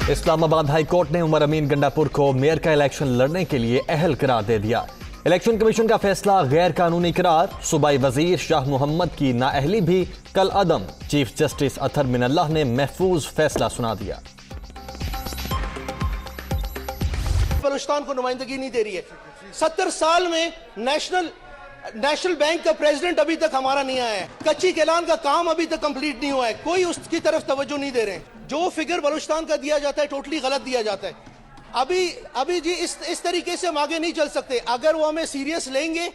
Islamabad high court ने उमर अमीन गंडापुर को mayor का इलेक्शन लड़ने के लिए अहल करार दे दिया। इलेक्शन कमीशन का फैसला गैर कानूनी करार। सूबाई वजीर शाह मोहम्मद की नाअहली भी कल अदम। चीफ जस्टिस अतहर मिनल्लाह ने महफूज फैसला सुना दिया। बलूचिस्तान को नुमाइंदगी नहीं दे रही है। 70 साल में नेशनल बैंक का प्रेसिडेंट अभी तक हमारा नहीं आया है। कच्ची कैलान का काम अभी तक कंप्लीट नहीं हुआ है। कोई उसकी तरफ तवज्जो नहीं दे रहे हैं। जो फिगर बलूचिस्तान का दिया जाता है टोटली गलत दिया जाता है। अभी जी इस तरीके से हम आगे नहीं चल सकते। अगर वो हमें सीरियस लेंगे,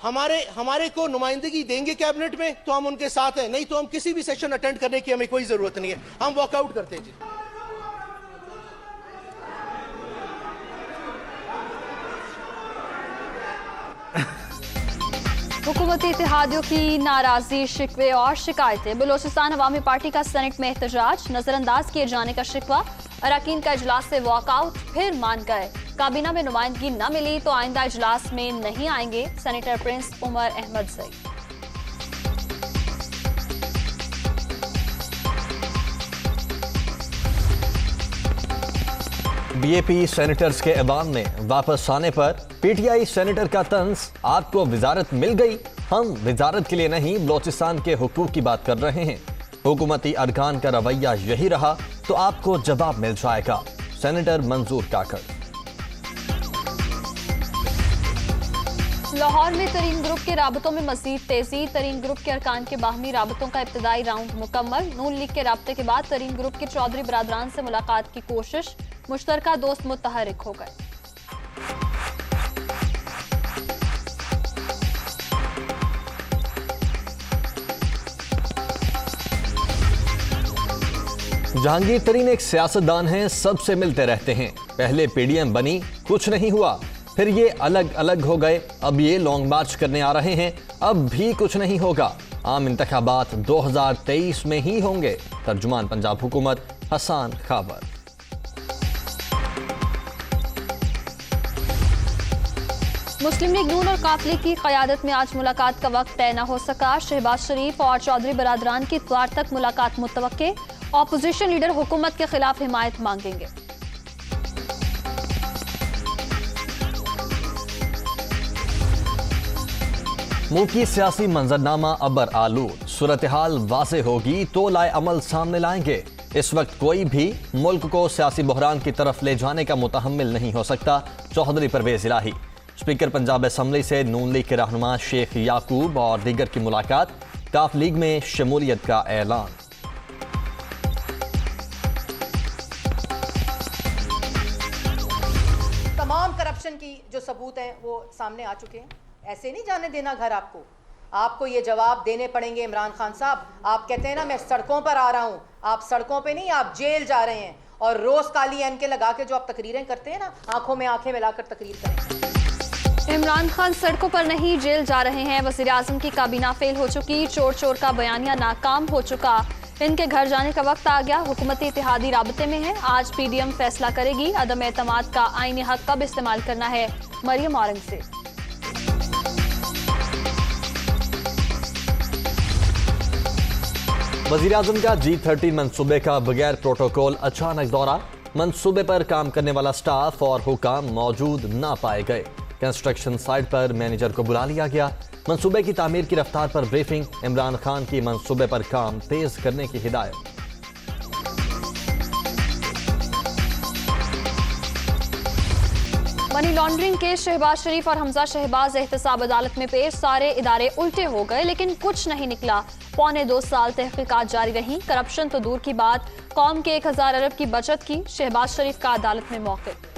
हमारे को नुमाइंदगी देंगे कैबिनेट में, तो हम उनके साथ हैं। नहीं तो हम किसी भी सेशन अटेंड करने की हमें कोई जरूरत नहीं है। हम वॉकआउट करते हैं जी। हुकूमती इत्तेहादियों की नाराजगी, शिकवे और शिकायतें। बलूचिस्तान अवामी पार्टी का सेनेट में एहतजाज, नजरअंदाज किए जाने का शिकवा। अरकान का इजलास से वॉकआउट, फिर मान गए। काबीना में नुमाइंदगी न मिली तो आइंदा इजलास में नहीं आएंगे। Senator Prince Umar Ahmed Saeed. BAP senators के ऐवान में वापस आने पर पीटीआई सेनेटर का तंज, आपको वजारत मिल गई, हम वजारत के लिए नहीं बलूचिस्तान के हुकूक की बात कर रहे हैं। हुकूमती अरकान का रवैया यही रहा तो आपको जवाब मिल जाएगा। सेनेटर मंजूर काकड़। लाहौर में तरीन ग्रुप के राबतों में मजीद तेजी। तरीन ग्रुप के अरकान के बाहमी राबतों का इब्तदाई राउंड मुकम्मल। नून लीग के राबते के बाद तरीन ग्रुप के चौधरी बरादरान से मुलाकात की कोशिश। मुश्तरका दोस्त मुतहरिक हो गए। जहांगीर तरीन एक सियासतदान हैं, सबसे मिलते रहते हैं। पहले पीडीएम बनी, कुछ नहीं हुआ, फिर ये अलग अलग हो गए, अब ये लॉन्ग मार्च करने आ रहे हैं, अब भी कुछ नहीं होगा। आम इंतखाबात 2023 में ही होंगे। तर्जुमान पंजाब हुकूमत हसन खावर। मुस्लिम लीग नून और काफिले की क़यादत में आज मुलाकात का वक्त तय न हो सका। शहबाज शरीफ और चौधरी बरादरान की इतवार तक मुलाकात मुतवक्के। ऑपोजिशन लीडर हुकूमत के खिलाफ हिमायत मांगेंगे। मुल्क की सियासी मंजरनामा अबर आलूद। सूरत हाल वाज़ेह होगी तो लाए अमल सामने लाएंगे। इस वक्त कोई भी मुल्क को सियासी बहरान की तरफ ले जाने का मुतहम्मिल नहीं हो सकता। चौधरी परवेज इलाही। स्पीकर पंजाब असम्बली से नून लीग के रहनुमा शेख याकूब और दीगर की मुलाकात। काफ लीग में शमूलियत का ऐलान। तमाम करप्शन की जो सबूत हैं वो सामने आ चुके हैं। ऐसे नहीं जाने देना घर आपको ये जवाब देने पड़ेंगे। इमरान खान साहब, आप कहते हैं ना मैं सड़कों पर आ रहा हूँ, आप सड़कों पे नहीं, आप जेल जा रहे हैं। और रोज काली एनके लगा के जो आप तकरीरें करते हैं ना, आंखों में आंखें मिलाकर तकरीर करें। इमरान खान सड़कों पर नहीं, जेल जा रहे हैं। वज़ीर आज़म की काबीना फेल हो चुकी, चोर चोर का बयानिया नाकाम हो चुका। इनके घर जाने का वक्त आ गया। हुकूमती इत्तेहादी राबते में है, आज पीडीएम फैसला करेगी अदम एतमाद का आईनी हक कब इस्तेमाल करना है। मरियम औरंगजेब। वज़ीर आज़म का G13 मंसूबे का बगैर प्रोटोकॉल अचानक दौरा। मंसूबे पर काम करने वाला स्टाफ और हुकाम मौजूद ना पाए गए। कंस्ट्रक्शन साइट पर मैनेजर को बुला लिया गया। मंसूबे की तामीर की रफ्तार पर ब्रीफिंग। इमरान खान की मंसूबे पर काम तेज करने की हिदायत। मनी लॉन्ड्रिंग के शहबाज शरीफ और हमजा शहबाज एहतसाब अदालत में पेश। सारे इदारे उल्टे हो गए लेकिन कुछ नहीं निकला। 2.25 साल तहकीकात जारी रही। करप्शन तो दूर की बात, कौम के 1000 अरब की बचत की। शहबाज शरीफ का अदालत में मौक़िफ़।